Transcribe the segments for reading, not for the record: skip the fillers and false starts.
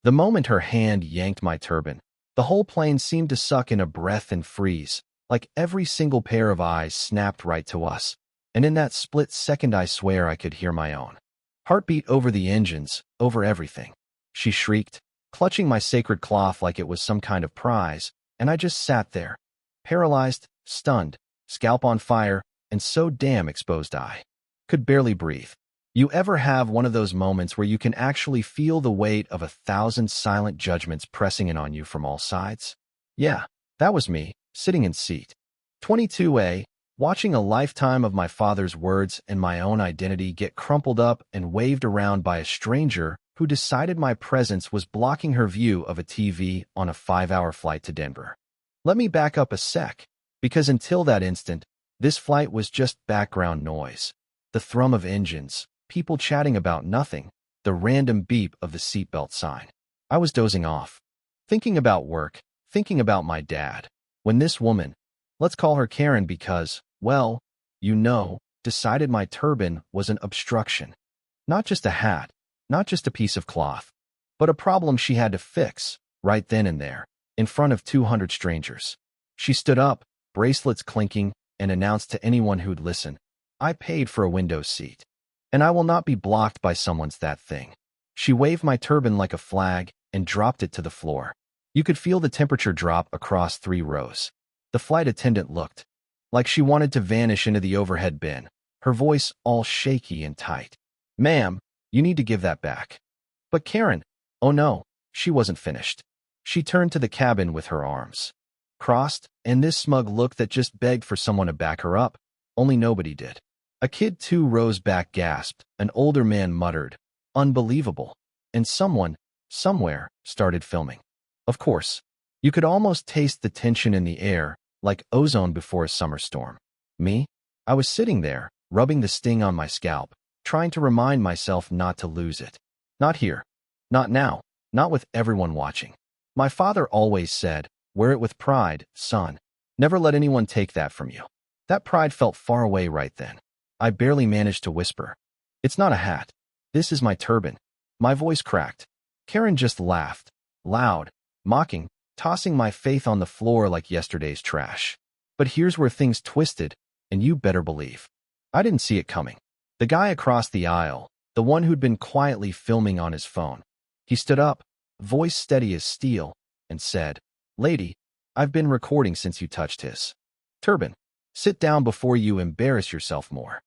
The moment her hand yanked my turban, the whole plane seemed to suck in a breath and freeze, like every single pair of eyes snapped right to us. And in that split second, I swear I could hear my own heartbeat over the engines, over everything. She shrieked, clutching my sacred cloth like it was some kind of prize, and I just sat there, paralyzed, stunned, scalp on fire, and so damn exposed I could barely breathe. You ever have one of those moments where you can actually feel the weight of 1,000 silent judgments pressing in on you from all sides? Yeah, that was me, sitting in seat 22A, watching a lifetime of my father's words and my own identity get crumpled up and waved around by a stranger who decided my presence was blocking her view of a TV on a 5-hour flight to Denver. Let me back up a sec, because until that instant, this flight was just background noise. The thrum of engines, people chatting about nothing, the random beep of the seatbelt sign. I was dozing off, thinking about work, thinking about my dad, when this woman, let's call her Karen because, well, you know, decided my turban was an obstruction. Not just a hat, not just a piece of cloth, but a problem she had to fix, right then and there, in front of 200 strangers. She stood up, bracelets clinking, and announced to anyone who'd listen, I paid for a window seat, and I will not be blocked by someone's that thing. She waved my turban like a flag and dropped it to the floor. You could feel the temperature drop across 3 rows. The flight attendant looked like she wanted to vanish into the overhead bin, her voice all shaky and tight. Ma'am, you need to give that back. But Karen, oh no, she wasn't finished. She turned to the cabin with her arms crossed, and this smug look that just begged for someone to back her up, only nobody did. A kid 2 rows back gasped, an older man muttered, unbelievable, and someone, somewhere, started filming. Of course, you could almost taste the tension in the air, like ozone before a summer storm. Me? I was sitting there, rubbing the sting on my scalp, trying to remind myself not to lose it. Not here. Not now. Not with everyone watching. My father always said, wear it with pride, son. Never let anyone take that from you. That pride felt far away right then. I barely managed to whisper, it's not a hat. This is my turban. My voice cracked. Karen just laughed, loud, mocking, tossing my faith on the floor like yesterday's trash. But here's where things twisted, and you better believe I didn't see it coming. The guy across the aisle, the one who'd been quietly filming on his phone, he stood up, voice steady as steel, and said, lady, I've been recording since you touched his turban. Sit down before you embarrass yourself more.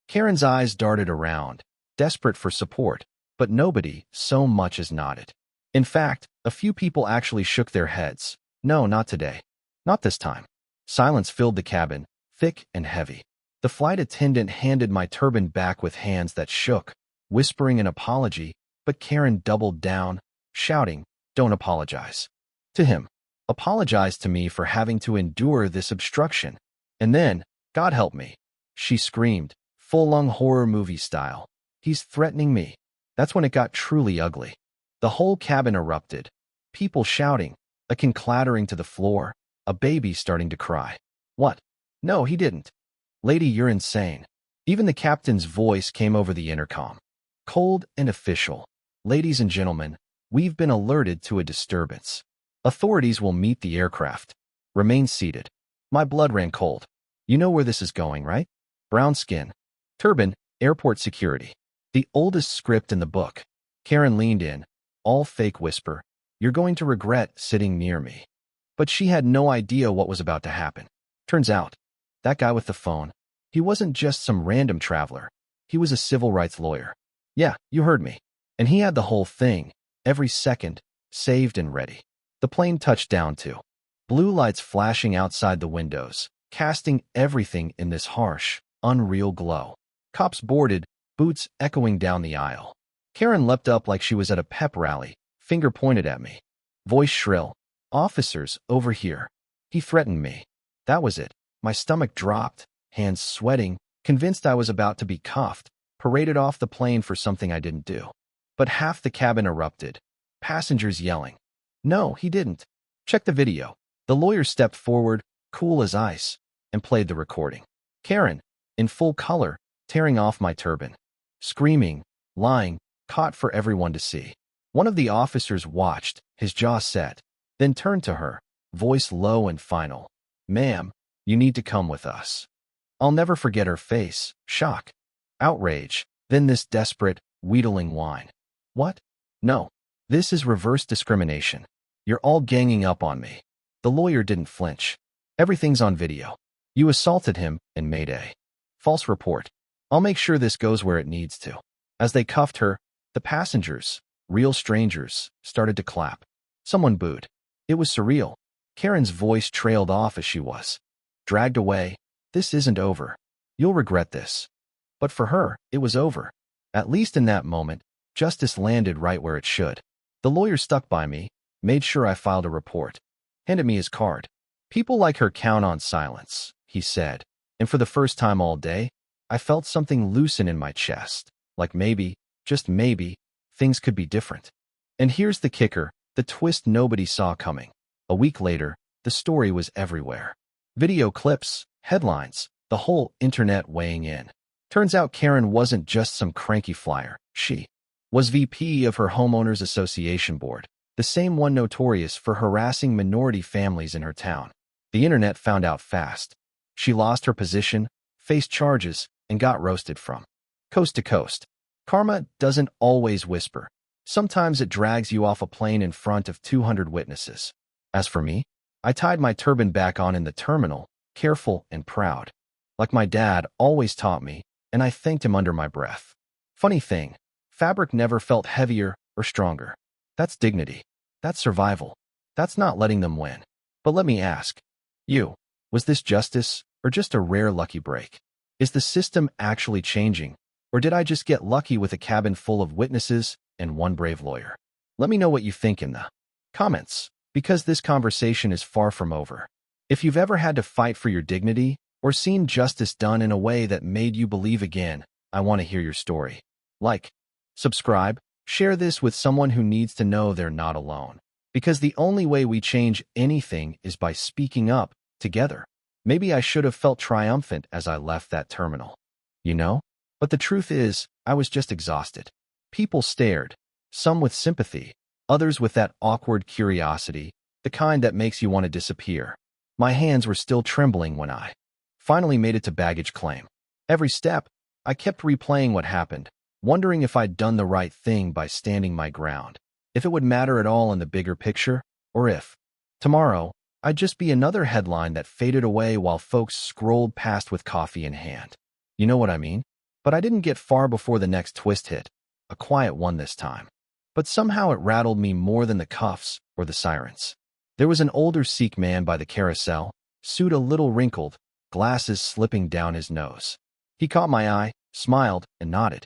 Karen's eyes darted around, desperate for support, but nobody so much as nodded. In fact, a few people actually shook their heads. No, not today. Not this time. Silence filled the cabin, thick and heavy. The flight attendant handed my turban back with hands that shook, whispering an apology, but Karen doubled down, shouting, don't apologize to him. Apologize to me for having to endure this obstruction. And then, God help me, she screamed, full-lung horror movie style. He's threatening me. That's when it got truly ugly. The whole cabin erupted. People shouting, a can clattering to the floor, a baby starting to cry. What? No, he didn't. Lady, you're insane. Even the captain's voice came over the intercom. Cold and official. Ladies and gentlemen, we've been alerted to a disturbance. Authorities will meet the aircraft. Remain seated. My blood ran cold. You know where this is going, right? Brown skin. Turban, airport security. The oldest script in the book. Karen leaned in, all fake whisper, you're going to regret sitting near me. But she had no idea what was about to happen. Turns out, that guy with the phone, he wasn't just some random traveler. He was a civil rights lawyer. Yeah, you heard me. And he had the whole thing, every second, saved and ready. The plane touched down too. Blue lights flashing outside the windows, casting everything in this harsh, unreal glow. Cops boarded, boots echoing down the aisle. Karen leapt up like she was at a pep rally, finger pointed at me. Voice shrill. Officers, over here. He threatened me. That was it. My stomach dropped, hands sweating, convinced I was about to be cuffed, paraded off the plane for something I didn't do. But half the cabin erupted. Passengers yelling. No, he didn't. Check the video. The lawyer stepped forward, cool as ice, and played the recording. Karen, in full color, tearing off my turban. Screaming, lying, caught for everyone to see. One of the officers watched, his jaw set, then turned to her, voice low and final. "Ma'am, you need to come with us." I'll never forget her face, shock, outrage, then this desperate, wheedling whine. "What? No. This is reverse discrimination. You're all ganging up on me." The lawyer didn't flinch. "Everything's on video. You assaulted him and made a false report. I'll make sure this goes where it needs to." As they cuffed her, the passengers, real strangers, started to clap. Someone booed. It was surreal. Karen's voice trailed off as she was dragged away. "This isn't over. You'll regret this." But for her, it was over. At least in that moment, justice landed right where it should. The lawyer stuck by me, made sure I filed a report, handed me his card. "People like her count on silence," he said, and for the first time all day, I felt something loosen in my chest, like maybe, just maybe, things could be different. And here's the kicker, the twist nobody saw coming. A week later, the story was everywhere. Video clips, headlines, the whole internet weighing in. Turns out Karen wasn't just some cranky flyer. She was VP of her homeowners association board, the same one notorious for harassing minority families in her town. The internet found out fast. She lost her position, faced charges, and got roasted from coast to coast. Karma doesn't always whisper. Sometimes it drags you off a plane in front of 200 witnesses. As for me, I tied my turban back on in the terminal, careful and proud, like my dad always taught me, and I thanked him under my breath. Funny thing, fabric never felt heavier or stronger. That's dignity. That's survival. That's not letting them win. But let me ask you, was this justice or just a rare lucky break? Is the system actually changing, or did I just get lucky with a cabin full of witnesses and one brave lawyer? Let me know what you think in the comments, because this conversation is far from over. If you've ever had to fight for your dignity or seen justice done in a way that made you believe again, I want to hear your story. Like, subscribe, share this with someone who needs to know they're not alone. Because the only way we change anything is by speaking up together. Maybe I should have felt triumphant as I left that terminal. You know? But the truth is, I was just exhausted. People stared, some with sympathy, others with that awkward curiosity, the kind that makes you want to disappear. My hands were still trembling when I finally made it to baggage claim. Every step, I kept replaying what happened, wondering if I'd done the right thing by standing my ground, if it would matter at all in the bigger picture, or if tomorrow I'd just be another headline that faded away while folks scrolled past with coffee in hand. You know what I mean? But I didn't get far before the next twist hit, a quiet one this time. But somehow it rattled me more than the cuffs or the sirens. There was an older Sikh man by the carousel, suit a little wrinkled, glasses slipping down his nose. He caught my eye, smiled, and nodded.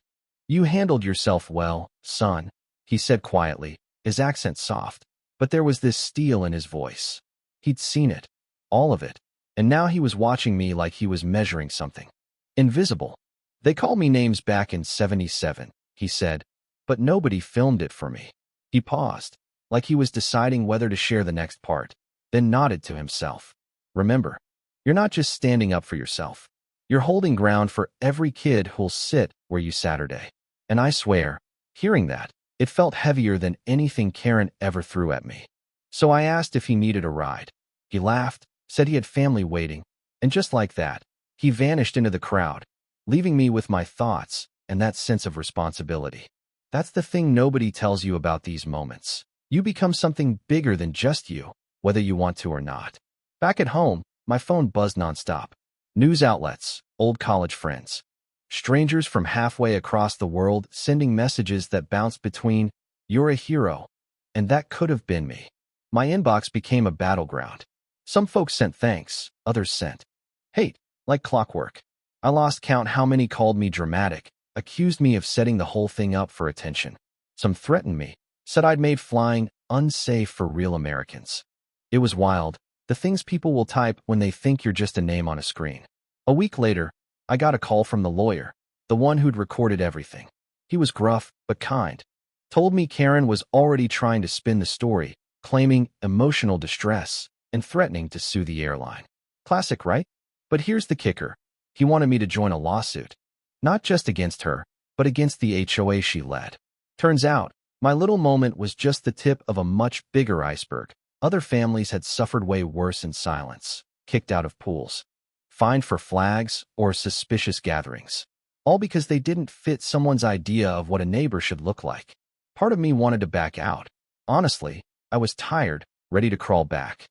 "You handled yourself well, son," he said quietly, his accent soft, but there was this steel in his voice. He'd seen it, all of it, and now he was watching me like he was measuring something invisible. "They called me names back in '77, he said, "but nobody filmed it for me." He paused, like he was deciding whether to share the next part, then nodded to himself. "Remember, you're not just standing up for yourself. You're holding ground for every kid who'll sit where you sat today." And I swear, hearing that, it felt heavier than anything Karen ever threw at me. So I asked if he needed a ride. He laughed, said he had family waiting, and just like that, he vanished into the crowd, leaving me with my thoughts and that sense of responsibility. That's the thing nobody tells you about these moments. You become something bigger than just you, whether you want to or not. Back at home, my phone buzzed nonstop. News outlets, old college friends, strangers from halfway across the world sending messages that bounced between, "You're a hero," and "That could have been me." My inbox became a battleground. Some folks sent thanks, others sent hate, like clockwork. I lost count how many called me dramatic, accused me of setting the whole thing up for attention. Some threatened me, said I'd made flying unsafe for real Americans. It was wild, the things people will type when they think you're just a name on a screen. A week later, I got a call from the lawyer, the one who'd recorded everything. He was gruff, but kind. Told me Karen was already trying to spin the story, claiming emotional distress and threatening to sue the airline. Classic, right? But here's the kicker. He wanted me to join a lawsuit. Not just against her, but against the HOA she led. Turns out, My little moment was just the tip of a much bigger iceberg. Other families had suffered way worse in silence, kicked out of pools, fined for flags or suspicious gatherings, all because they didn't fit someone's idea of what a neighbor should look like. Part of me wanted to back out. Honestly, I was tired, ready to crawl back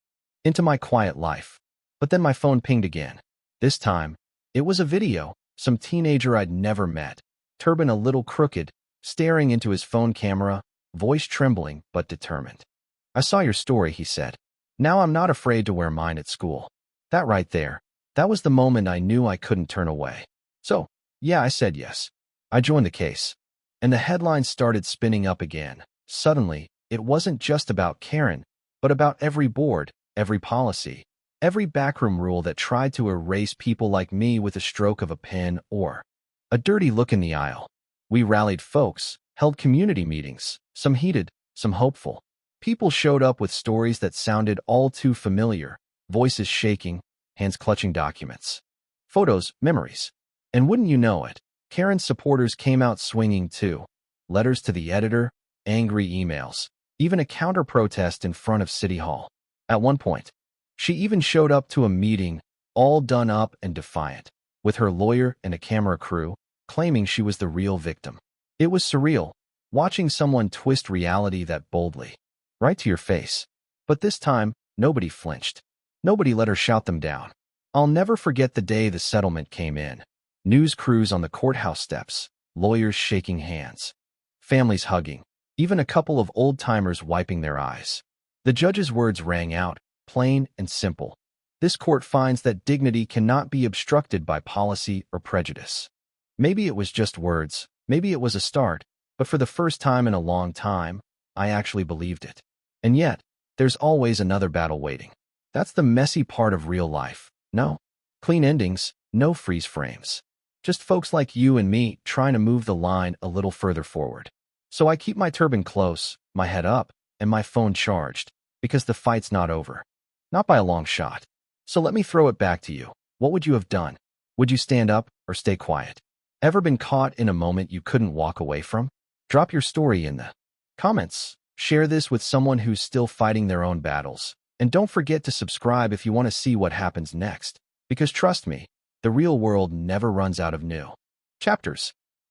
into my quiet life. But then my phone pinged again. This time, it was a video, some teenager I'd never met, turban a little crooked, staring into his phone camera, voice trembling but determined. "I saw your story," he said. "Now I'm not afraid to wear mine at school." That right there, that was the moment I knew I couldn't turn away. So, yeah, I said yes. I joined the case. And the headlines started spinning up again. Suddenly, it wasn't just about Karen, but about every board, every policy, every backroom rule that tried to erase people like me with a stroke of a pen or a dirty look in the aisle. We rallied folks, held community meetings, some heated, some hopeful. People showed up with stories that sounded all too familiar, voices shaking, hands clutching documents. Photos, memories. And wouldn't you know it, Karen's supporters came out swinging too. Letters to the editor, angry emails, even a counter-protest in front of City Hall. At one point, she even showed up to a meeting, all done up and defiant, with her lawyer and a camera crew, claiming she was the real victim. It was surreal, watching someone twist reality that boldly, right to your face. But this time, nobody flinched. Nobody let her shout them down. I'll never forget the day the settlement came in. News crews on the courthouse steps, lawyers shaking hands, families hugging, even a couple of old-timers wiping their eyes. The judge's words rang out, plain and simple. This court finds that dignity cannot be obstructed by policy or prejudice. Maybe it was just words, maybe it was a start, but for the first time in a long time, I actually believed it. And yet, there's always another battle waiting. That's the messy part of real life. No clean endings, no freeze frames. Just folks like you and me trying to move the line a little further forward. So I keep my turban close, my head up, and my phone charged, because the fight's not over. Not by a long shot. So let me throw it back to you. What would you have done? Would you stand up or stay quiet? Ever been caught in a moment you couldn't walk away from? Drop your story in the comments. Share this with someone who's still fighting their own battles. And don't forget to subscribe if you want to see what happens next. Because trust me, the real world never runs out of new chapters.